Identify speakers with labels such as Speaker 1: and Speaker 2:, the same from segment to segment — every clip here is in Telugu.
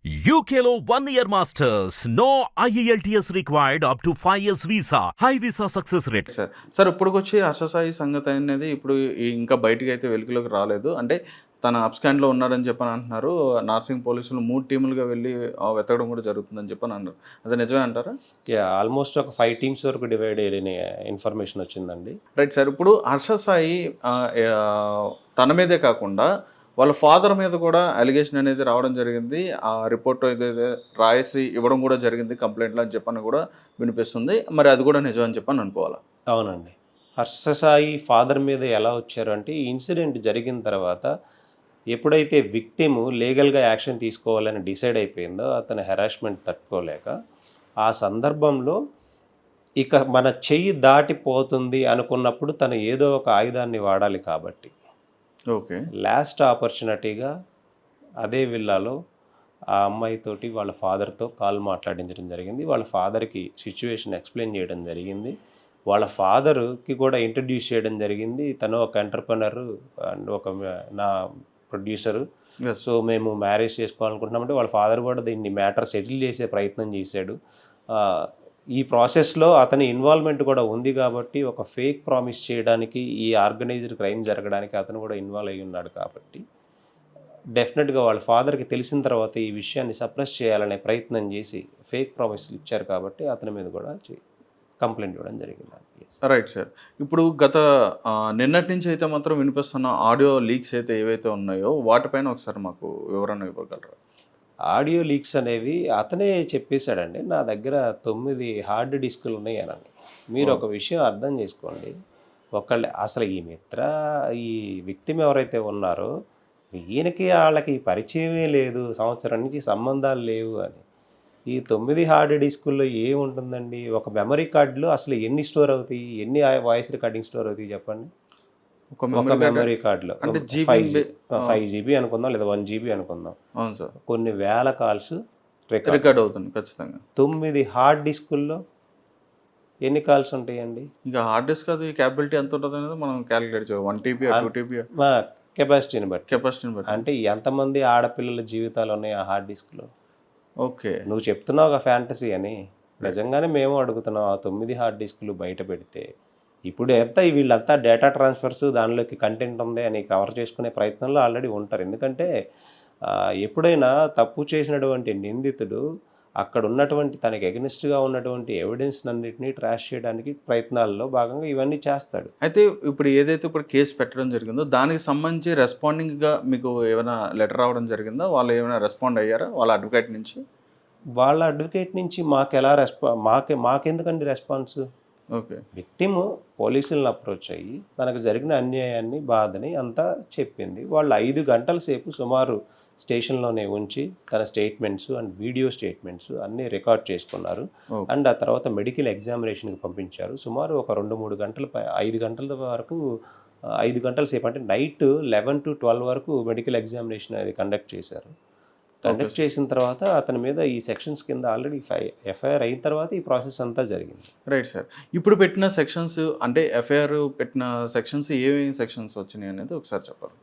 Speaker 1: UKLO 1 year masters. No IELTS required up to 5 years visa. High visa success rate.
Speaker 2: Sir ఇప్పటికొచ్చి హర్షసాయి సంగతి అనేది ఇప్పుడు ఇంకా బయటికి అయితే వెలుగులోకి రాలేదు. అంటే తన అబ్స్కాండ్లో ఉన్నాడని చెప్పని అంటున్నారు. నార్సింగ్ పోలీసులు 3 టీములుగా వెళ్ళి వెతకడం కూడా జరుగుతుందని చెప్పని అన్నారు. అది నిజమే అంటారా?
Speaker 3: ఆల్మోస్ట్ ఒక 5 టీమ్స్ వరకు డివైడ్ అయ్యే ఇన్ఫర్మేషన్ వచ్చిందండి.
Speaker 2: Right sir. ఇప్పుడు హర్షసాయి తన మీదే కాకుండా వాళ్ళ ఫాదర్ మీద కూడా అలిగేషన్ అనేది రావడం జరిగింది. ఆ రిపోర్ట్ ఏదైతే రాసి ఇవ్వడం కూడా జరిగింది కంప్లైంట్లో అని చెప్పని కూడా వినిపిస్తుంది. మరి అది కూడా నిజం అని చెప్పని అనుకోవాలా?
Speaker 3: అవునండి. హర్షసాయి ఫాదర్ మీద ఎలా వచ్చారు అంటే, ఈ ఇన్సిడెంట్ జరిగిన తర్వాత ఎప్పుడైతే విక్టిమ్ లీగల్గా యాక్షన్ తీసుకోవాలని డిసైడ్ అయిపోయిందో, అతని హెరాస్మెంట్ తట్టుకోలేక ఆ సందర్భంలో ఇక మన చెయ్యి దాటిపోతుంది అనుకున్నప్పుడు తను ఏదో ఒక ఆయుధాన్ని వాడాలి కాబట్టి
Speaker 2: ఓకే,
Speaker 3: లాస్ట్ ఆపర్చునిటీగా అదే విల్లాలో ఆ అమ్మాయితోటి వాళ్ళ ఫాదర్తో కాల్ మాట్లాడించడం జరిగింది. వాళ్ళ ఫాదర్కి సిచ్యువేషన్ ఎక్స్ప్లెయిన్ చేయడం జరిగింది. వాళ్ళ ఫాదర్కి కూడా ఇంట్రడ్యూస్ చేయడం జరిగింది. తను ఒక ఎంటర్ప్రెనర్ అండ్ ఒక నా ప్రొడ్యూసరు. సో మేము మ్యారేజ్ చేసుకోవాలనుకుంటున్నామంటే వాళ్ళ ఫాదర్ కూడా దీన్ని మ్యాటర్ సెటిల్ చేసే ప్రయత్నం చేశాడు. ఈ ప్రాసెస్లో అతని ఇన్వాల్వ్మెంట్ కూడా ఉంది కాబట్టి ఒక ఫేక్ ప్రామిస్ చేయడానికి, ఈ ఆర్గనైజ్డ్ క్రైమ్ జరగడానికి అతను కూడా ఇన్వాల్వ్ అయ్యి ఉన్నాడు కాబట్టి డెఫినెట్గా వాళ్ళ ఫాదర్కి తెలిసిన తర్వాత ఈ విషయాన్ని సప్రెస్ చేయాలనే ప్రయత్నం చేసి ఫేక్ ప్రామిస్లు ఇచ్చారు కాబట్టి అతని మీద కూడా కంప్లైంట్ ఇవ్వడం జరిగింది.
Speaker 2: Right sir. ఇప్పుడు నిన్నటి నుంచి అయితే మాత్రం వినిపిస్తున్న ఆడియో లీక్స్ అయితే ఏవైతే ఉన్నాయో వాటిపైన ఒకసారి మాకు వివరణ ఇవ్వగలరా?
Speaker 3: ఆడియో లీక్స్ అనేవి అతనే చెప్పేశాడండి. నా దగ్గర 9 హార్డ్ డిస్కులు ఉన్నాయి అని. మీరు ఒక విషయం అర్థం చేసుకోండి. అసలు ఈ విక్టిమ్ ఎవరైతే ఉన్నారో ఈయనకి వాళ్ళకి పరిచయమే లేదు, సంవత్సరం నుంచి సంబంధాలు లేవు అని. ఈ 9 హార్డ్ డిస్కుల్లో ఏముంటుందండి? ఒక మెమరీ కార్డులో అసలు ఎన్ని స్టోర్ అవుతాయి, ఎన్ని వాయిస్ రికార్డింగ్ స్టోర్ అవుతాయి చెప్పండి? ఒక మెమరీ కార్డులో అంటే 5 GB అనుకుందాం, లేదా 1 GB అనుకుందాం.
Speaker 2: అవును సార్.
Speaker 3: కొన్ని వేల కాల్స్
Speaker 2: రికార్డ్ అవుతుంది ఖచ్చితంగా.
Speaker 3: 9 హార్డ్ డిస్కుల్లో ఎన్ని కాల్స్ ఉంటాయండి?
Speaker 2: ఇంకా హార్డ్ డిస్క్ అది క్యాపబిలిటీ ఎంత ఉంటుంది అనేది మనం క్యాలిక్యులేట్ చేయాలి. 1 TB 2 TB
Speaker 3: కెపాసిటీని బట్టి
Speaker 2: బట్టి
Speaker 3: అంటే ఎంతమంది ఆడపిల్లల జీవితాలు ఉన్నాయి ఆ హార్డ్ డిస్క్లో?
Speaker 2: ఓకే,
Speaker 3: నువ్వు చెప్తున్నావు ఒక ఫ్యాంటసీ అని, నిజంగానే మేము అడుగుతున్నాం. ఆ 9 హార్డ్ డిస్కులు బయట పెడితే ఇప్పుడు వీళ్ళంతా డేటా ట్రాన్స్ఫర్స్, దానిలోకి కంటెంట్ ఉంది అని కవర్ చేసుకునే ప్రయత్నంలో ఆల్రెడీ ఉంటారు. ఎందుకంటే ఎప్పుడైనా తప్పు చేసినటువంటి నిందితుడు అక్కడ ఉన్నటువంటి తనకి ఎగనిస్ట్గా ఉన్నటువంటి ఎవిడెన్స్ అన్నింటినీ ట్రాష్ చేయడానికి ప్రయత్నాల్లో భాగంగా ఇవన్నీ చేస్తాడు.
Speaker 2: అయితే ఇప్పుడు కేసు పెట్టడం జరిగిందో దానికి సంబంధించి రెస్పాండింగ్గా మీకు ఏమైనా లెటర్ రావడం జరిగిందా? వాళ్ళు ఏమైనా రెస్పాండ్ అయ్యారా వాళ్ళ అడ్వకేట్ నుంచి?
Speaker 3: వాళ్ళ అడ్వకేట్ నుంచి మాకెందుకండి రెస్పాన్స్?
Speaker 2: ఓకే,
Speaker 3: విక్టిమ్ పోలీసులను అప్రోచ్ అయ్యి తనకు జరిగిన అన్యాయాన్ని, బాధని అంతా చెప్పింది. వాళ్ళు 5 గంటల సేపు సుమారు స్టేషన్లోనే ఉంచి తన స్టేట్మెంట్స్ అండ్ వీడియో స్టేట్మెంట్స్ అన్నీ రికార్డ్ చేసుకున్నారు. అండ్ ఆ తర్వాత మెడికల్ ఎగ్జామినేషన్కి పంపించారు. సుమారు ఒక 2-3 గంటల 5 గంటల వరకు 5 గంటల సేపు అంటే నైట్ 11 to 12 వరకు మెడికల్ ఎగ్జామినేషన్ అది కండక్ట్ చేశారు. కండక్ట్ చేసిన తర్వాత అతని మీద ఈ సెక్షన్స్ కింద ఆల్రెడీ ఎఫ్ఐఆర్ అయిన తర్వాత ఈ ప్రాసెస్ అంతా జరిగింది.
Speaker 2: Right sir. ఇప్పుడు పెట్టిన సెక్షన్స్ అంటే ఎఫ్ఐఆర్ పెట్టిన సెక్షన్స్ ఏమేమి సెక్షన్స్ వచ్చినాయి అనేది ఒకసారి చెప్పాలి.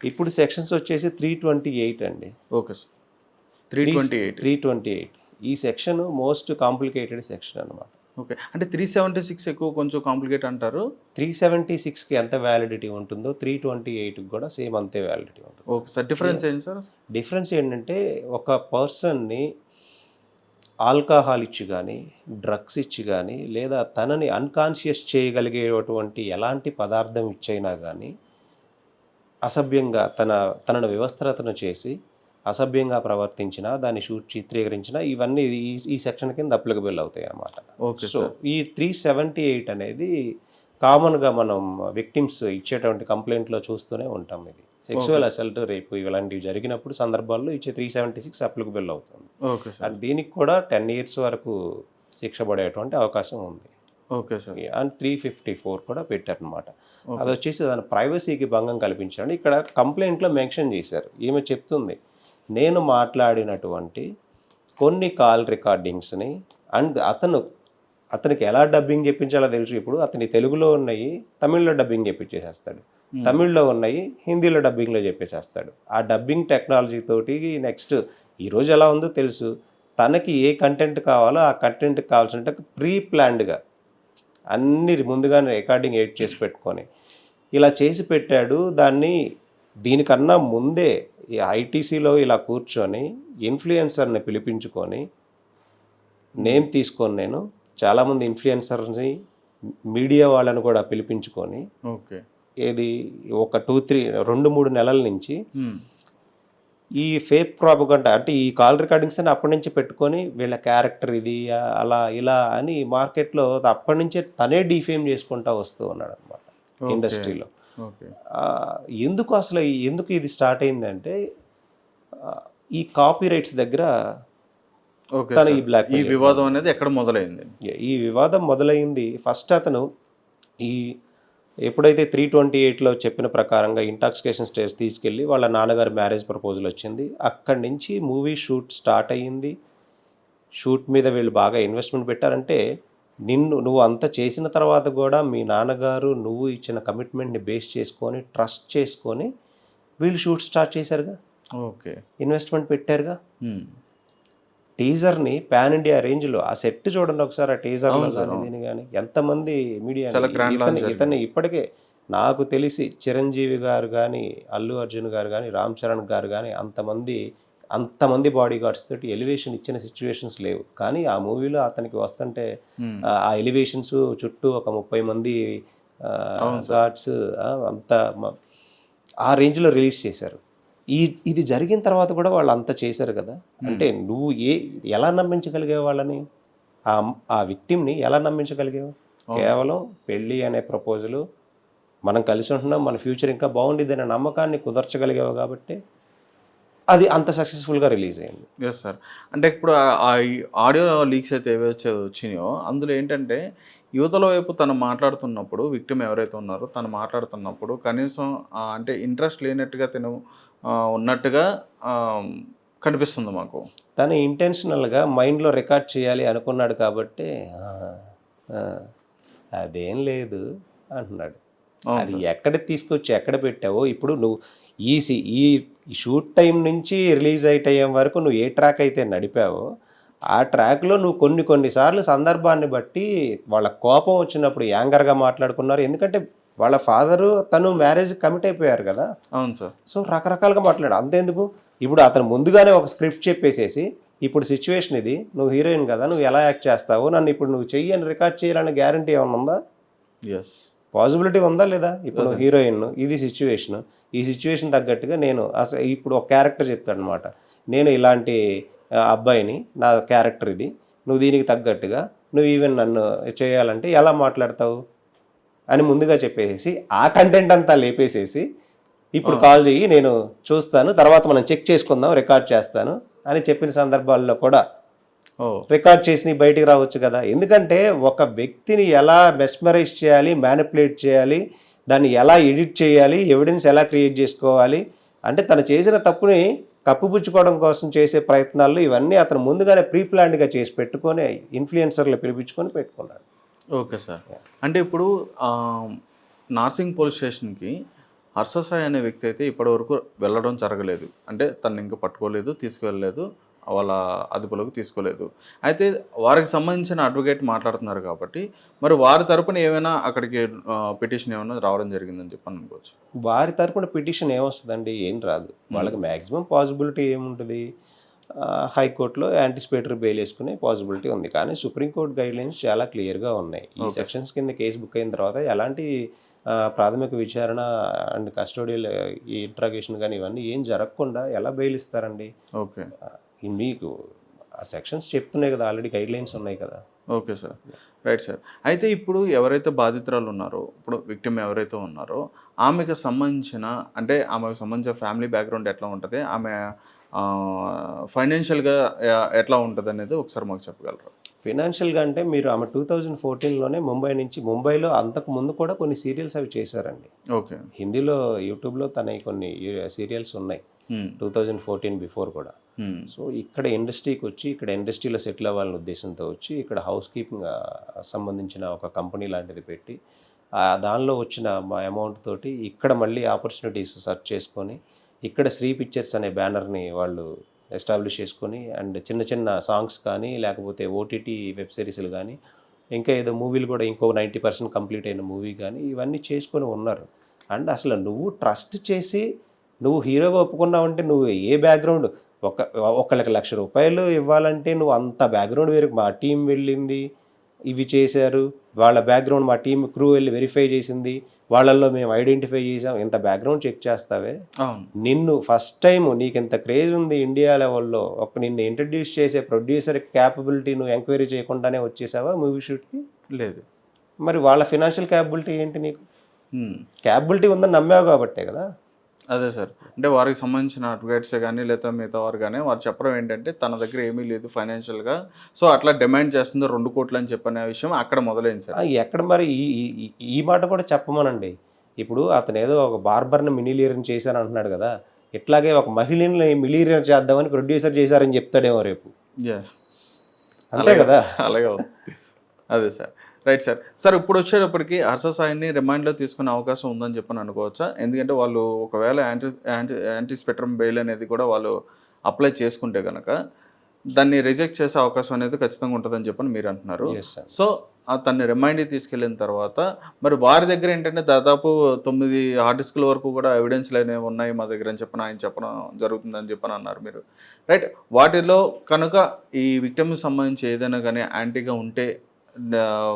Speaker 3: ఇప్పుడు సెక్షన్స్ వచ్చేసి 328 అండి.
Speaker 2: Okay sir, 328.
Speaker 3: ఈ సెక్షన్ మోస్ట్ కాంప్లికేటెడ్ సెక్షన్ అనమాట.
Speaker 2: ఓకే, అంటే 376 ఎక్కువ కొంచెం కాంప్లికేట్ అంటారు.
Speaker 3: 376కి ఎంత వ్యాలిడిటీ ఉంటుందో 328కి కూడా సేమ్ అంతే వ్యాలిడిటీ ఉంటుంది.
Speaker 2: Okay sir. డిఫరెన్స్ ఏంటి సార్?
Speaker 3: డిఫరెన్స్ ఏంటంటే ఒక పర్సన్ని ఆల్కహాల్ ఇచ్చి కానీ, డ్రగ్స్ ఇచ్చి కానీ, లేదా తనని అన్కాన్షియస్ చేయగలిగేటువంటి ఎలాంటి పదార్థం ఇచ్చైనా కానీ అసభ్యంగా తనను వ్యవస్థరతను చేసి అసభ్యంగా ప్రవర్తించిన, దాన్ని చిత్రీకరించిన, ఇవన్నీ ఈ సెక్షన్ కింద అప్లికబుల్ అవుతాయి అన్నమాట.
Speaker 2: ఓకే.
Speaker 3: సో ఈ 378 అనేది కామన్గా మనం విక్టిమ్స్ ఇచ్చేటువంటి కంప్లైంట్లో చూస్తూనే ఉంటాం. ఇది సెక్సువల్ అసల్ట్, రేపు ఇలాంటివి జరిగినప్పుడు సందర్భాల్లో ఇచ్చే 376 అప్లికబుల్ అవుతుంది.
Speaker 2: Okay sir.
Speaker 3: అండ్ దీనికి కూడా 10 years వరకు శిక్ష పడేటువంటి అవకాశం ఉంది.
Speaker 2: Okay sir.
Speaker 3: అండ్ 354 కూడా పెట్టారనమాట. అది వచ్చేసి దాని ప్రైవసీకి భంగం కల్పించాడు. ఇక్కడ కంప్లైంట్లో మెన్షన్ చేశారు, ఈమె చెప్తుంది, నేను మాట్లాడినటువంటి కొన్ని కాల్ రికార్డింగ్స్ని అండ్ అతనికి ఎలా డబ్బింగ్ చెప్పించాలో తెలుసు. ఇప్పుడు అతని తెలుగులో ఉన్నాయి తమిళ్లో డబ్బింగ్ చెప్పించేసేస్తాడు, తమిళ్లో ఉన్నాయి హిందీలో డబ్బింగ్లో చెప్పేసేస్తాడు. ఆ డబ్బింగ్ టెక్నాలజీ తోటి నెక్స్ట్ ఈరోజు ఎలా ఉందో తెలుసు. తనకి ఏ కంటెంట్ కావాలో ఆ కంటెంట్కి కావాల్సినట్టు ప్రీ ప్లాన్డ్గా అన్ని ముందుగానే రికార్డింగ్ ఎడిట్ చేసి పెట్టుకొని ఇలా చేసి పెట్టాడు. దీనికన్నా ముందే ఈ ఐటీసీలో ఇలా కూర్చొని ఇన్ఫ్లుయెన్సర్ని పిలిపించుకొని నేమ్ తీసుకొని నేను చాలామంది ఇన్ఫ్లుయెన్సర్ని మీడియా వాళ్ళని కూడా పిలిపించుకొని
Speaker 2: ఓకే.
Speaker 3: ఏది ఒక 2-3 నెలల నుంచి ఈ ఫేక్ ప్రాపగండా అంటే ఈ కాల్ రికార్డింగ్స్ అని అప్పటి నుంచి పెట్టుకొని వీళ్ళ క్యారెక్టర్ ఇది అలా ఇలా అని మార్కెట్లో అప్పటి నుంచే తనే డిఫేమ్ చేసుకుంటా వస్తూ ఉన్నాడు అనమాట ఇండస్ట్రీలో.
Speaker 2: ఓకే.
Speaker 3: ఎందుకు ఇది స్టార్ట్ అయిందంటే ఈ కాపీ రైట్స్ దగ్గర
Speaker 2: ఓకే
Speaker 3: తను
Speaker 2: సార్. ఈ వివాదం అనేది ఎక్కడ మొదలైంది?
Speaker 3: ఈ వివాదం మొదలైంది ఫస్ట్ అతను ఎప్పుడైతే 328లో చెప్పిన ప్రకారంగా ఇంటాక్సికేషన్ స్టేజ్ తీసుకెళ్ళి వాళ్ళ నాన్నగారి మ్యారేజ్ ప్రపోజల్ వచ్చింది. అక్కడి నుంచి మూవీ షూట్ స్టార్ట్ అయ్యింది. షూట్ మీద వీళ్ళు బాగా ఇన్వెస్ట్మెంట్ పెట్టారంటే నువ్వు అంత చేసిన తర్వాత కూడా మీ నాన్నగారు నువ్వు ఇచ్చిన కమిట్మెంట్ని బేస్ చేసుకొని ట్రస్ట్ చేసుకొని వీళ్ళు షూట్ స్టార్ట్ చేశారుగా.
Speaker 2: ఓకే.
Speaker 3: ఇన్వెస్ట్మెంట్ పెట్టారుగా. టీజర్ని పాన్ ఇండియా రేంజ్లో ఆ సెట్ చూడండి ఒకసారి. ఆ టీజర్లో కానీ దీని కానీ ఎంతమంది మీడియా ఇతన్ని ఇప్పటికే నాకు తెలిసి చిరంజీవి గారు కానీ అల్లు అర్జున్ గారు కానీ రామ్ చరణ్ గారు కానీ అంతమంది బాడీ గార్డ్స్ తోటి ఎలివేషన్ ఇచ్చిన సిచ్యువేషన్స్ లేవు. కానీ ఆ మూవీలో అతనికి వస్తుంటే ఆ ఎలివేషన్స్ చుట్టూ ఒక 30 మంది గార్డ్స్ అంత ఆ రేంజ్లో రిలీజ్ చేశారు. ఇది జరిగిన తర్వాత కూడా వాళ్ళు అంత చేశారు కదా. అంటే నువ్వు ఎలా నమ్మించగలిగావు వాళ్ళని? ఆ విక్టిమ్ని ఎలా నమ్మించగలిగావు? కేవలం పెళ్ళి అనే ప్రపోజలు, మనం కలిసి ఉంటున్నాం, మన ఫ్యూచర్ ఇంకా బాగుండిద్ది అనే నమ్మకాన్ని కుదర్చగలిగావు కాబట్టి అది అంత సక్సెస్ఫుల్గా రిలీజ్ అయింది.
Speaker 2: Yes sir. అంటే ఇప్పుడు ఆడియో లీక్స్ అయితే ఏవైతే వచ్చినాయో అందులో ఏంటంటే యువతల వైపు తను మాట్లాడుతున్నప్పుడు, విక్టిమ్ ఎవరైతే ఉన్నారో తను మాట్లాడుతున్నప్పుడు కనీసం అంటే ఇంట్రెస్ట్ లేనట్టుగా తను ఉన్నట్టుగా కనిపిస్తుంది మాకు.
Speaker 3: తను ఇంటెన్షనల్గా మైండ్లో రికార్డ్ చేయాలి అనుకున్నాడు కాబట్టి అదేం లేదు అంటున్నాడు. అది ఎక్కడ తీసుకొచ్చి ఎక్కడ పెట్టావో ఇప్పుడు నువ్వు ఈ షూట్ టైం నుంచి రిలీజ్ అయ్యే వరకు నువ్వు ఏ ట్రాక్ అయితే నడిపావో ఆ ట్రాక్లో నువ్వు కొన్నిసార్లు సందర్భాన్ని బట్టి వాళ్ళ కోపం వచ్చినప్పుడు యాంగర్గా మాట్లాడుకున్నారు. ఎందుకంటే వాళ్ళ ఫాదరు తను మ్యారేజ్ కమిట్ అయిపోయారు కదా.
Speaker 2: అవును సార్.
Speaker 3: సో రకరకాలుగా మాట్లాడు. అంతేందుకు ఇప్పుడు అతను ముందుగానే ఒక స్క్రిప్ట్ చెప్పేసేసి ఇప్పుడు సిచ్యువేషన్ ఇది, నువ్వు హీరోయిన్ కదా, నువ్వు ఎలా యాక్ట్ చేస్తావు, నన్ను ఇప్పుడు నువ్వు చెయ్యని రికార్డ్ చేయాలనే గ్యారంటీ ఏమైనా ఉందా?
Speaker 2: ఎస్.
Speaker 3: పాసిబిలిటీ ఉందా లేదా? ఇప్పుడు నువ్వు హీరోయిన్, ఇది సిచ్యువేషన్, ఈ సిచ్యువేషన్ తగ్గట్టుగా నేను ఇప్పుడు ఒక క్యారెక్టర్ చెప్తాడు అనమాట, నేను ఇలాంటి అబ్బాయిని, నా క్యారెక్టర్ ఇది, నువ్వు దీనికి తగ్గట్టుగా నువ్వు ఈవెన్ నన్ను చేయాలంటే ఎలా మాట్లాడతావు అని ముందుగా చెప్పేసి ఆ కంటెంట్ అంతా లేపేసేసి ఇప్పుడు కాల్ చేయి, నేను చూస్తాను, తర్వాత మనం చెక్ చేసుకుందాం, రికార్డ్ చేస్తాను అని చెప్పిన సందర్భాల్లో కూడా రికార్డ్ చేసి బయటికి రావచ్చు కదా. ఎందుకంటే ఒక వ్యక్తిని ఎలా మెస్మరైజ్ చేయాలి, మ్యానిపులేట్ చేయాలి, దాన్ని ఎలా ఎడిట్ చేయాలి, ఎవిడెన్స్ ఎలా క్రియేట్ చేసుకోవాలి అంటే తను చేసిన తప్పుని కప్పుపుచ్చుకోవడం కోసం చేసే ప్రయత్నాల్లో ఇవన్నీ అతను ముందుగానే ప్రీ ప్లాన్డ్గా చేసి పెట్టుకొని ఇన్ఫ్లుయెన్సర్లు పిలిపించుకొని పెట్టుకున్నాడు.
Speaker 2: Okay sir. అంటే ఇప్పుడు నార్సింగ్ పోలీస్ స్టేషన్కి హర్ష సాయి అనే వ్యక్తి అయితే ఇప్పటివరకు వెళ్ళడం జరగలేదు. అంటే తను ఇంకా పట్టుకోలేదు, తీసుకువెళ్ళలేదు, వాళ్ళ అదుపులోకి తీసుకోలేదు. అయితే వారికి సంబంధించిన అడ్వకేట్ మాట్లాడుతున్నారు కాబట్టి మరి వారి తరపున ఏమైనా అక్కడికి పిటిషన్ ఏమైనా రావడం జరిగిందని చెప్పి అనుకోవచ్చు.
Speaker 3: వారి తరపున పిటిషన్ ఏమొస్తుందండి? ఏం రాదు. వాళ్ళకి మ్యాక్సిమం పాసిబిలిటీ ఏముంటుంది, హైకోర్టులో యాంటిసిపేటరీ బెయిల్ వేసుకునే పాసిబిలిటీ ఉంది. కానీ సుప్రీంకోర్టు గైడ్లైన్స్ చాలా క్లియర్గా ఉన్నాయి. ఈ సెక్షన్స్ కింద కేసు బుక్ అయిన తర్వాత ఎలాంటి ప్రాథమిక విచారణ అండ్ కస్టోడియల్ ఇంట్రాగేషన్ కానీ ఇవన్నీ ఏం జరగకుండా ఎలా బెయిల్ ఇస్తారండి?
Speaker 2: ఓకే.
Speaker 3: మీకు ఆ సెక్షన్స్ చెప్తున్నాయి కదా, ఆల్రెడీ గైడ్లైన్స్ ఉన్నాయి కదా.
Speaker 2: Okay sir. Right sir. అయితే ఇప్పుడు ఎవరైతే బాధితురాలు ఉన్నారో, ఇప్పుడు విక్టిమ్ ఎవరైతే ఉన్నారో ఆమెకు సంబంధించిన అంటే ఆమెకు సంబంధించిన ఫ్యామిలీ బ్యాక్గ్రౌండ్ ఎట్లా ఉంటుంది, ఆమె ఫైనాన్షియల్గా ఎట్లా ఉంటుంది అనేది ఒకసారి మాకు చెప్పగలరా?
Speaker 3: ఫైనాన్షియల్గా అంటే మీరు ఆమె 2014లోనే ముంబైలో అంతకు ముందు కూడా కొన్ని సీరియల్స్ అవి చేశారండి.
Speaker 2: ఓకే.
Speaker 3: హిందీలో యూట్యూబ్లో తన కొన్ని సీరియల్స్ ఉన్నాయి 2014 బిఫోర్ కూడా. సో ఇక్కడ ఇండస్ట్రీకి వచ్చి ఇక్కడ ఇండస్ట్రీలో సెటిల్ అవ్వాలనే ఉద్దేశంతో వచ్చి ఇక్కడ హౌస్ కీపింగ్ సంబంధించిన ఒక కంపెనీ లాంటిది పెట్టి దానిలో వచ్చిన మా అమౌంట్ తోటి ఇక్కడ మళ్ళీ ఆపర్చునిటీస్ సెర్చ్ చేసుకొని ఇక్కడ శ్రీ పిక్చర్స్ అనే బ్యానర్ని వాళ్ళు ఎస్టాబ్లిష్ చేసుకొని అండ్ చిన్న చిన్న సాంగ్స్ కానీ లేకపోతే ఓటీటీ వెబ్ సిరీస్లు కానీ ఇంకా ఏదో మూవీలు కూడా ఇంకో 90% కంప్లీట్ అయిన మూవీ కానీ ఇవన్నీ చేసుకొని ఉన్నారు. అండ్ అసలు నువ్వు ట్రస్ట్ చేసి నువ్వు హీరోగా ఒప్పుకున్నావంటే నువ్వు ఏ బ్యాక్గ్రౌండ్ ఒకళ్ళకి ₹1,00,000 ఇవ్వాలంటే నువ్వు అంత బ్యాక్గ్రౌండ్ వేరు. మా టీం వెళ్ళింది, ఇవి చేశారు, వాళ్ళ బ్యాక్గ్రౌండ్ మా టీం క్రూ వెళ్ళి వెరిఫై చేసింది, వాళ్ళల్లో మేము ఐడెంటిఫై చేసాం, ఇంత బ్యాక్గ్రౌండ్ చెక్ చేస్తావే. నిన్ను ఫస్ట్ టైం నీకు ఇంత క్రేజ్ ఉంది ఇండియా లెవెల్లో, నిన్ను ఇంట్రడ్యూస్ చేసే ప్రొడ్యూసర్ క్యాపబిలిటీ నువ్వు ఎంక్వైరీ చేయకుండానే వచ్చేసావా మూవీ షూట్కి?
Speaker 2: లేదు.
Speaker 3: మరి వాళ్ళ ఫినాన్షియల్ క్యాపబిలిటీ ఏంటి? నీకు క్యాపబిలిటీ ఉందని నమ్మావు కాబట్టే కదా.
Speaker 2: అదే సార్, అంటే వారికి సంబంధించిన అడ్వకేట్సే కానీ లేదా మిగతా వారు కానీ వారు చెప్పడం ఏంటంటే తన దగ్గర ఏమీ లేదు ఫైనాన్షియల్గా, సో అట్లా డిమాండ్ చేస్తుంది 2 కోట్లు అని చెప్పనే విషయం అక్కడ మొదలైంది సార్.
Speaker 3: ఎక్కడ మరి ఈ మాట కూడా చెప్పమనండి. ఇప్పుడు అతను ఏదో ఒక బార్బర్ని మిలీనియర్ చేశాను అంటున్నాడు కదా, ఇట్లాగే ఒక మహిళని మిలీనియర్ చేద్దామని ప్రొడ్యూసర్ చేశారని చెప్తాడేమో రేపు. అంతే కదా.
Speaker 2: అలాగే అదే సార్. Right sir. సార్ ఇప్పుడు వచ్చేటప్పటికి హర్ష సాయిని రిమాండ్లో తీసుకునే అవకాశం ఉందని చెప్పని అనుకోవచ్చా? ఎందుకంటే వాళ్ళు ఒకవేళ యాంటీ స్పెక్ట్రమ్ బెయిల్ అనేది కూడా వాళ్ళు అప్లై చేసుకుంటే కనుక దాన్ని రిజెక్ట్ చేసే అవకాశం అనేది ఖచ్చితంగా ఉంటుందని చెప్పని మీరు అంటున్నారు. సో తన్ని రిమైండ్కి తీసుకెళ్ళిన తర్వాత మరి వారి దగ్గర ఏంటంటే దాదాపు 9 హార్డ్ డిస్క్ల వరకు కూడా ఎవిడెన్స్లు అనేవి ఉన్నాయి మా దగ్గర అని చెప్పని ఆయన చెప్పడం జరుగుతుందని చెప్పని అన్నారు మీరు. రైట్, వాటిలో కనుక ఈ విక్టిమ్కి సంబంధించి ఏదైనా కానీ యాంటీగా ఉంటే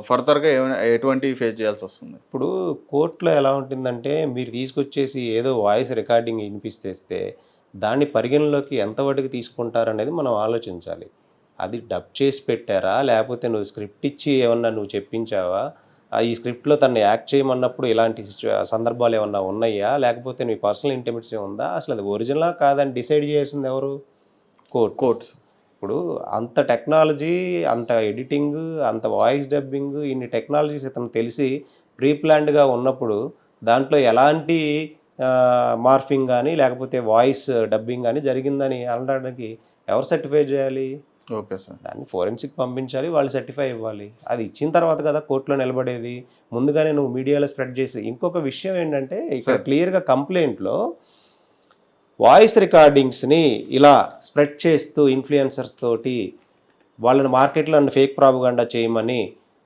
Speaker 2: ఫర్దర్గా ఏమైనా ఎటువంటి ఫేస్ చేయాల్సి వస్తుంది?
Speaker 3: ఇప్పుడు కోర్టులో ఎలా ఉంటుందంటే మీరు తీసుకొచ్చేసి ఏదో వాయిస్ రికార్డింగ్ వినిపిస్తేస్తే దాన్ని పరిగణలోకి ఎంతవరకు తీసుకుంటారనేది మనం ఆలోచించాలి. అది డబ్ చేసి పెట్టారా, లేకపోతే నువ్వు స్క్రిప్ట్ ఇచ్చి ఏమన్నా నువ్వు చెప్పించావా, ఈ స్క్రిప్ట్లో తను యాక్ట్ చేయమన్నప్పుడు ఇలాంటి సందర్భాలు ఏమన్నా ఉన్నాయా, లేకపోతే నీ పర్సనల్ ఇంటిమేట్స్ ఉందా, అసలు అది ఒరిజినలా కాదని డిసైడ్ చేయాల్సింది ఎవరు? కోర్ట్స్. ఇప్పుడు అంత టెక్నాలజీ, అంత ఎడిటింగ్, అంత వాయిస్ డబ్బింగ్, ఇన్ని టెక్నాలజీస్ ఇతను తెలిసి ప్రీ ప్లాన్డ్గా ఉన్నప్పుడు దాంట్లో ఎలాంటి మార్ఫింగ్ కానీ లేకపోతే వాయిస్ డబ్బింగ్ కానీ జరిగిందని అనడానికి ఎవరు సర్టిఫై చేయాలి?
Speaker 2: ఓకే సార్,
Speaker 3: దాన్ని ఫోరెన్సిక్ పంపించాలి, వాళ్ళు సర్టిఫై ఇవ్వాలి. అది ఇచ్చిన తర్వాత కదా కోర్టులో నిలబడేది. ముందుగానే నువ్వు మీడియాలో స్ప్రెడ్ చేసి. ఇంకొక విషయం ఏంటంటే ఇక్కడ క్లియర్గా కంప్లైంట్లో వాయిస్ రికార్డింగ్స్ని ఇలా స్ప్రెడ్ చేస్తూ ఇన్ఫ్లుయెన్సర్స్ తోటి వాళ్ళని మార్కెట్లో నన్ను ఫేక్ ప్రాపగండా చేయమని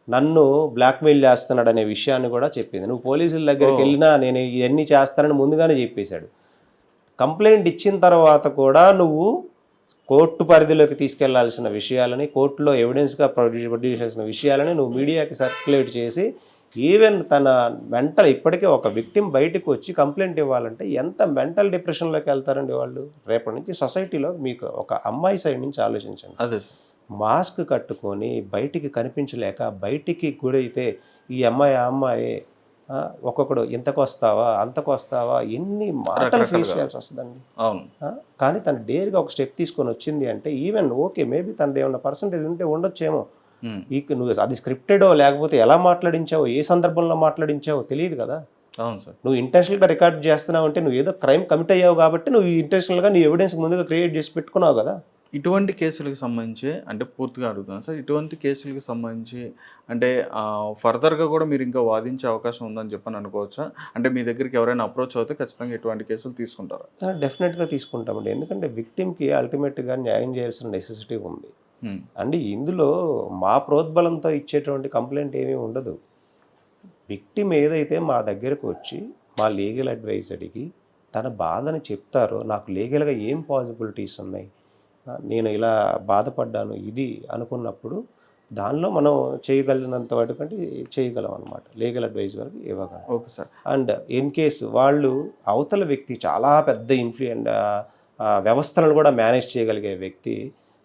Speaker 3: నన్ను బ్లాక్మెయిల్ చేస్తున్నాడు అనే విషయాన్ని కూడా చెప్పింది. నువ్వు పోలీసుల దగ్గరికి వెళ్ళినా నేను ఇవన్నీ చేస్తానని ముందుగానే చెప్పేశాడు. కంప్లైంట్ ఇచ్చిన తర్వాత కూడా నువ్వు కోర్టు పరిధిలోకి తీసుకెళ్లాల్సిన విషయాలని, కోర్టులో ఎవిడెన్స్గా ప్రొడ్యూస్ చేసిన విషయాలని నువ్వు మీడియాకి సర్క్యులేట్ చేసి, ఈవెన్ తన మెంటల్ ఇప్పటికే ఒక విక్టిమ్ బయటకు వచ్చి కంప్లైంట్ ఇవ్వాలంటే ఎంత మెంటల్ డిప్రెషన్లోకి వెళ్తారండి వాళ్ళు. రేపటి నుంచి సొసైటీలో మీకు ఒక అమ్మాయి సైడ్ నుంచి ఆలోచించండి.
Speaker 2: అదే
Speaker 3: మాస్క్ కట్టుకొని బయటికి కనిపించలేక బయటికి గుడైతే ఈ అమ్మాయి ఆ అమ్మాయి ఒక్కొక్కడు ఇంతకు వస్తావా అంతకు వస్తావా ఎన్ని మాటలు ఫేస్ చేయాల్సి వస్తుందండి. కానీ తను డేర్గా ఒక స్టెప్ తీసుకొని వచ్చింది అంటే ఈవెన్ ఓకే మేబీ తనది ఏమన్నా పర్సంటేజ్ ఉంటే ఉండొచ్చేమో. నువ్వు అది స్క్రిప్టెడో లేకపోతే ఎలా మాట్లాడించావో, ఏ సందర్భంలో మాట్లాడించావో తెలియదు కదా.
Speaker 2: అవును సార్.
Speaker 3: నువ్వు ఇంటెన్షనల్గా రికార్డ్ చేస్తున్నావు అంటే నువ్వు ఏదో క్రైమ్ కమిట్ అయ్యావు కాబట్టి నువ్వు ఇంటెన్షనల్గా నీ ఎవిడెన్స్ ముందుగా క్రియేట్ చేసి పెట్టుకున్నావు కదా.
Speaker 2: ఇటువంటి కేసులకు సంబంధించి అంటే పూర్తిగా అడుగుతున్నాను సార్, ఇటువంటి కేసులకు సంబంధించి అంటే ఫర్దర్గా కూడా మీరు ఇంకా వాదించే అవకాశం ఉందని చెప్పని అనుకోవచ్చా? అంటే మీ దగ్గరికి ఎవరైనా అప్రోచ్ అవుతే ఖచ్చితంగా ఇటువంటి కేసులు తీసుకుంటారా?
Speaker 3: డెఫినెట్గా తీసుకుంటామండి. ఎందుకంటే విక్టిమ్కి అల్టిమేట్గా న్యాయం చేయాల్సిన నెసెసిటీ ఉంది. అండ్ ఇందులో మా ప్రోద్బలంతో ఇచ్చేటువంటి కంప్లైంట్ ఏమీ ఉండదు. విక్టిమ్ ఏదైతే మా దగ్గరకు వచ్చి మా లీగల్ అడ్వైస్ అడిగి తన బాధని చెప్తారో, నాకు లీగల్గా ఏం పాసిబిలిటీస్ ఉన్నాయి, నేను ఇలా బాధపడ్డాను ఇది అనుకున్నప్పుడు దానిలో మనం చేయగలిగినంత వరకు అంటే చేయగలం అనమాట. లీగల్ అడ్వైస్ వరకు ఇవ్వగలం.
Speaker 2: Okay sir.
Speaker 3: And in case వాళ్ళు అవతల వ్యక్తి చాలా పెద్ద వ్యవస్థలను కూడా మేనేజ్ చేయగలిగే వ్యక్తి,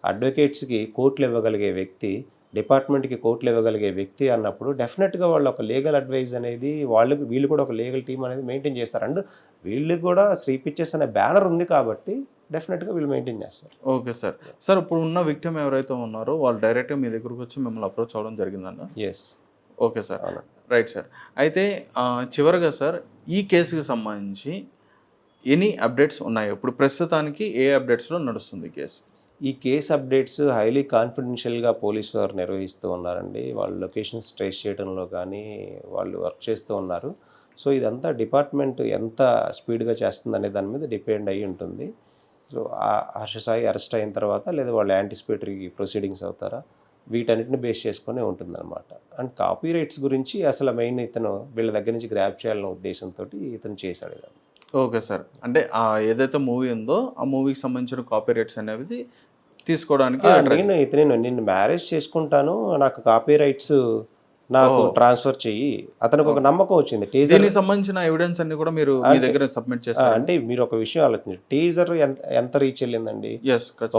Speaker 3: అడ్వకేట్స్కి కోర్టులు ఇవ్వగలిగే వ్యక్తి, డిపార్ట్మెంట్కి కోర్టులు ఇవ్వగలిగే వ్యక్తి అన్నప్పుడు డెఫినెట్గా వాళ్ళు ఒక లీగల్ అడ్వైజ్ అనేది వీళ్ళు కూడా ఒక లీగల్ టీం అనేది మెయింటైన్ చేస్తారు. అండ్ వీళ్ళు కూడా శ్రీ పిక్చర్స్ అనే బ్యానర్ ఉంది కాబట్టి డెఫినెట్గా వీళ్ళు మెయింటైన్ చేస్తారు.
Speaker 2: Okay sir. సార్ ఇప్పుడు ఉన్న విక్టిమ్ ఎవరైతే ఉన్నారో వాళ్ళు డైరెక్ట్గా మీ దగ్గరకు వచ్చి మిమ్మల్ని అప్రోచ్ అవ్వడం జరిగిందన్న?
Speaker 3: Yes.
Speaker 2: Okay sir. Right sir. అయితే చివరిగా సార్ ఈ కేసుకి సంబంధించి ఎనీ అప్డేట్స్ ఉన్నాయి? ఇప్పుడు ప్రస్తుతానికి ఏ అప్డేట్స్లో నడుస్తుంది కేసు?
Speaker 3: ఈ కేసు అప్డేట్స్ హైలీ కాన్ఫిడెన్షియల్గా పోలీసు వారు నిర్వహిస్తూ ఉన్నారండి. వాళ్ళు లొకేషన్స్ ట్రేస్ చేయడంలో కానీ వాళ్ళు వర్క్ చేస్తూ ఉన్నారు. సో ఇదంతా డిపార్ట్మెంట్ ఎంత స్పీడ్గా చేస్తుందనే దాని మీద డిపెండ్ అయ్యి ఉంటుంది. సో హర్ష సాయి అరెస్ట్ అయిన తర్వాత లేదా వాళ్ళు యాంటిసిపేటరీ ప్రొసీడింగ్స్ అవుతారా, వీటన్నిటిని బేస్ చేసుకునే ఉంటుందన్నమాట. అండ్ కాపీ రైట్స్ గురించి అసలు మెయిన్ ఇతను వీళ్ళ దగ్గర నుంచి గ్రాప్ చేయాలనే ఉద్దేశంతో ఇతను చేశాడు ఇదంతా.
Speaker 2: Okay sir. అంటే ఏదైతే మూవీ ఉందో ఆ మూవీకి సంబంధించిన కాపీ రైట్స్ అనేవి తీసుకోవడానికి
Speaker 3: నేను మ్యారేజ్ చేసుకుంటాను, నాకు కాపీ రైట్స్ నాకు ట్రాన్స్ఫర్ చెయ్యి, అతనికి ఒక నమ్మకం వచ్చింది.
Speaker 2: దీనికి సంబంధించిన ఎవిడెన్స్ అన్ని కూడా మీరు మీ దగ్గర సబ్మిట్ చేస్తారు.
Speaker 3: అంటే మీరు ఒక విషయం ఆలోచించండి, టీజర్ ఎంత రీచ్ వెళ్ళిందండి?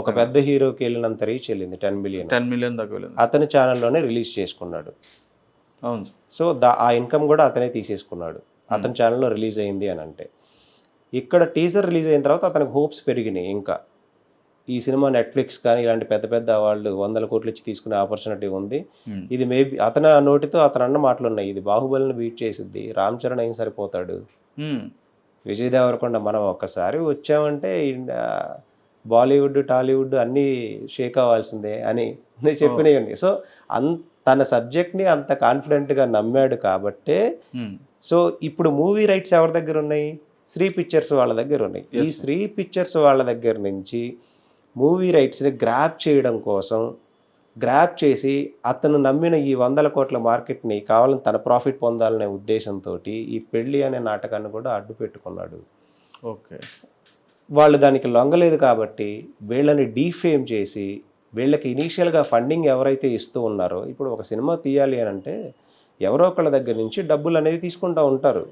Speaker 3: ఒక పెద్ద హీరోకి వెళ్ళినంత రీచ్ వెళ్ళింది, 10 మిలియన్
Speaker 2: దాకా వెళ్ళింది.
Speaker 3: అతని ఛానల్లోనే రిలీజ్ చేసుకున్నాడు.
Speaker 2: అవును.
Speaker 3: సో ఆ ఇన్కమ్ కూడా అతనే తీసేసుకున్నాడు, అతని ఛానల్లో రిలీజ్ అయింది అని అంటే. ఇక్కడ టీజర్ రిలీజ్ అయిన తర్వాత అతనికి హోప్స్ పెరిగినాయి. ఇంకా ఈ సినిమా నెట్ఫ్లిక్స్ కానీ ఇలాంటి పెద్ద పెద్ద వాళ్ళు 100 కోట్లు ఇచ్చి తీసుకునే ఆపర్చునిటీ ఉంది. ఇది మేబీ అతని నోటితో అతను అన్న మాటలు ఉన్నాయి, ఇది బాహుబలిని బీట్ చేసిద్ది, రామ్ చరణ్ అయిన సరిపోతాడు, విజయ్ దేవరకొండ మనం ఒక్కసారి వచ్చామంటే బాలీవుడ్ టాలీవుడ్ అన్నీ షేక్ అవ్వాల్సిందే అని నేను చెప్పినవి. సో తన సబ్జెక్ట్ని అంత కాన్ఫిడెంట్గా నమ్మాడు కాబట్టే. సో ఇప్పుడు మూవీ రైట్స్ ఎవరి దగ్గర ఉన్నాయి? శ్రీ పిక్చర్స్ వాళ్ళ దగ్గర ఉన్నాయి. ఈ శ్రీ పిక్చర్స్ వాళ్ళ దగ్గర నుంచి మూవీ రైట్స్ని గ్రాప్ చేయడం కోసం గ్రాప్ చేసి అతను నమ్మిన ఈ 100 కోట్ల మార్కెట్ని కావాలని తన ప్రాఫిట్ పొందాలనే ఉద్దేశంతో ఈ పెళ్ళి అనే నాటకాన్ని కూడా అడ్డు పెట్టుకున్నాడు.
Speaker 2: ఓకే.
Speaker 3: వాళ్ళు దానికి లొంగలేదు కాబట్టి వీళ్ళని డీఫేమ్ చేసి వీళ్ళకి ఇనీషియల్గా ఫండింగ్ ఎవరైతే ఇస్తూ ఉన్నారో, ఇప్పుడు ఒక సినిమా తీయాలి అని అంటే ఎవరో ఒకళ్ళ దగ్గర నుంచి డబ్బులు అనేది తీసుకుంటూ ఉంటారు.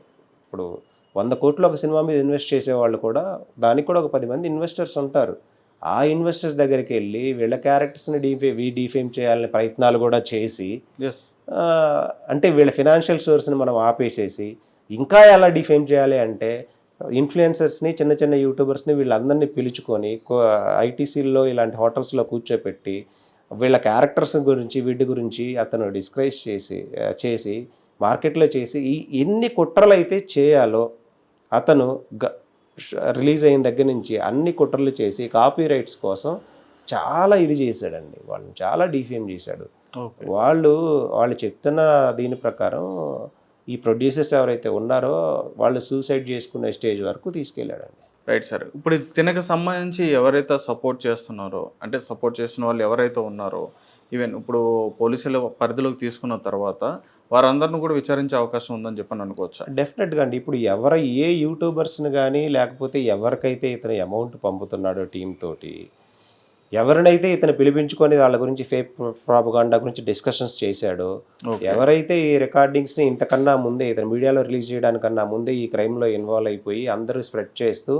Speaker 3: ఇప్పుడు 100 కోట్లు ఒక సినిమా మీద ఇన్వెస్ట్ చేసేవాళ్ళు కూడా దానికి కూడా ఒక 10 మంది ఇన్వెస్టర్స్ ఉంటారు. ఆ ఇన్వెస్టర్స్ దగ్గరికి వెళ్ళి వీళ్ళ క్యారెక్టర్స్ని డీఫేమ్ చేయాలనే ప్రయత్నాలు కూడా చేసి, అంటే వీళ్ళ ఫినాన్షియల్ సోర్స్ని మనం ఆపేసేసి ఇంకా ఎలా డీఫేమ్ చేయాలి అంటే ఇన్ఫ్లుయెన్సర్స్ని, చిన్న చిన్న యూట్యూబర్స్ని వీళ్ళందరినీ పిలుచుకొని ఐటీసీల్లో ఇలాంటి హోటల్స్లో కూర్చోపెట్టి వీళ్ళ క్యారెక్టర్స్ గురించి వీటి గురించి అతను డిస్క్రైజ్ చేసి మార్కెట్లో చేసి ఎన్ని కుట్రలు అయితే చేయాలో అతను రిలీజ్ అయిన దగ్గర నుంచి అన్ని కుట్రలు చేసి కాపీ రైట్స్ కోసం చాలా ఇది చేశాడండి. వాళ్ళని చాలా డీఫేమ్ చేశాడు. వాళ్ళు చెప్తున్న దీని ప్రకారం ఈ ప్రొడ్యూసర్స్ ఎవరైతే ఉన్నారో వాళ్ళు సూసైడ్ చేసుకునే స్టేజ్ వరకు తీసుకెళ్ళాడండి.
Speaker 2: Right sir. ఇప్పుడు తినకు సంబంధించి ఎవరైతే సపోర్ట్ చేస్తున్నారో, అంటే సపోర్ట్ చేసిన వాళ్ళు ఎవరైతే ఉన్నారో, ఈవెన్ ఇప్పుడు పోలీసుల పరిధిలోకి తీసుకున్న తర్వాత వారందరిని కూడా విచారించే అవకాశం ఉందని చెప్పని అనుకోవచ్చా?
Speaker 3: డెఫినెట్గా అండి. ఇప్పుడు ఏ యూట్యూబర్స్ని కానీ లేకపోతే ఎవరికైతే ఇతను అమౌంట్ పంపుతున్నాడో టీం తోటి, ఎవరినైతే ఇతను పిలిపించుకొని వాళ్ళ గురించి ఫేక్ ప్రాపగాండా గురించి డిస్కషన్స్ చేశాడో, ఎవరైతే ఈ రికార్డింగ్స్ని ఇంతకన్నా ముందే ఇతను మీడియాలో రిలీజ్ చేయడానికన్నా ముందే ఈ క్రైమ్లో ఇన్వాల్వ్ అయిపోయి అందరూ స్ప్రెడ్ చేస్తూ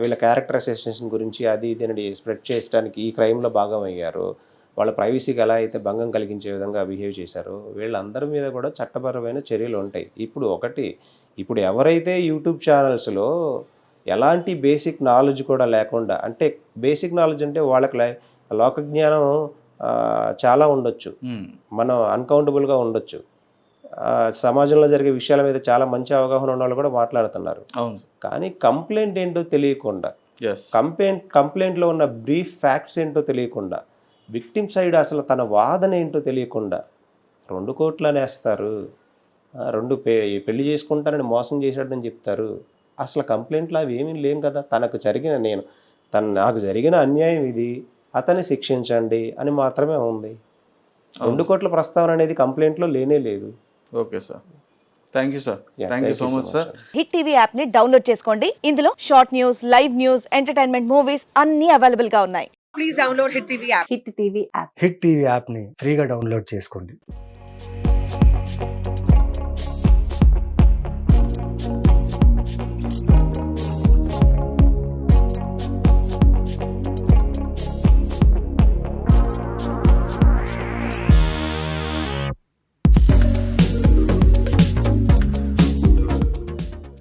Speaker 3: వీళ్ళ క్యారెక్టర్ అసోసియేషన్ గురించి అది ఇది స్ప్రెడ్ చేయడానికి ఈ క్రైమ్లో భాగం అయ్యారు, వాళ్ళ ప్రైవసీకి ఎలా అయితే భంగం కలిగించే విధంగా బిహేవ్ చేశారో వీళ్ళందరి మీద కూడా చట్టపరమైన చర్యలు ఉంటాయి. ఇప్పుడు ఎవరైతే యూట్యూబ్ ఛానల్స్లో ఎలాంటి బేసిక్ నాలెడ్జ్ కూడా లేకుండా, అంటే బేసిక్ నాలెడ్జ్ అంటే వాళ్ళకి లోకజ్ఞానం చాలా ఉండొచ్చు, మనం అన్కౌంటబుల్గా ఉండొచ్చు, సమాజంలో జరిగే విషయాల మీద చాలా మంచి అవగాహన ఉన్న వాళ్ళు కూడా మాట్లాడుతున్నారు. కానీ కంప్లైంట్ ఏంటో తెలియకుండా, కంప్లైంట్లో ఉన్న బ్రీఫ్ ఫ్యాక్ట్స్ ఏంటో తెలియకుండా, విక్టిమ్ సైడ్ అసలు తన వాదన ఏంటో తెలియకుండా 2 కోట్లు అనేస్తారు, పెళ్లి చేసుకుంటానని మోసం చేశాడని చెప్తారు. అసలు కంప్లైంట్లు అవి ఏమీ లేం కదా. నాకు జరిగిన అన్యాయం ఇది, అతన్ని శిక్షించండి అని మాత్రమే ఉంది. 2 కోట్ల ప్రస్తావన అనేది కంప్లైంట్లో లేనే లేదు.
Speaker 2: Okay sir, thank you sir. Thank you so much sir.
Speaker 4: Hit TV app ని డౌన్లోడ్ చేసుకోండి. ఇందులో short news, live news, entertainment movies అన్ని అవైలబుల్ గా ఉన్నాయి. Please download hit TV app.
Speaker 5: Hit TV యాప్ని ఫ్రీగా డౌన్లోడ్ చేసుకోండి.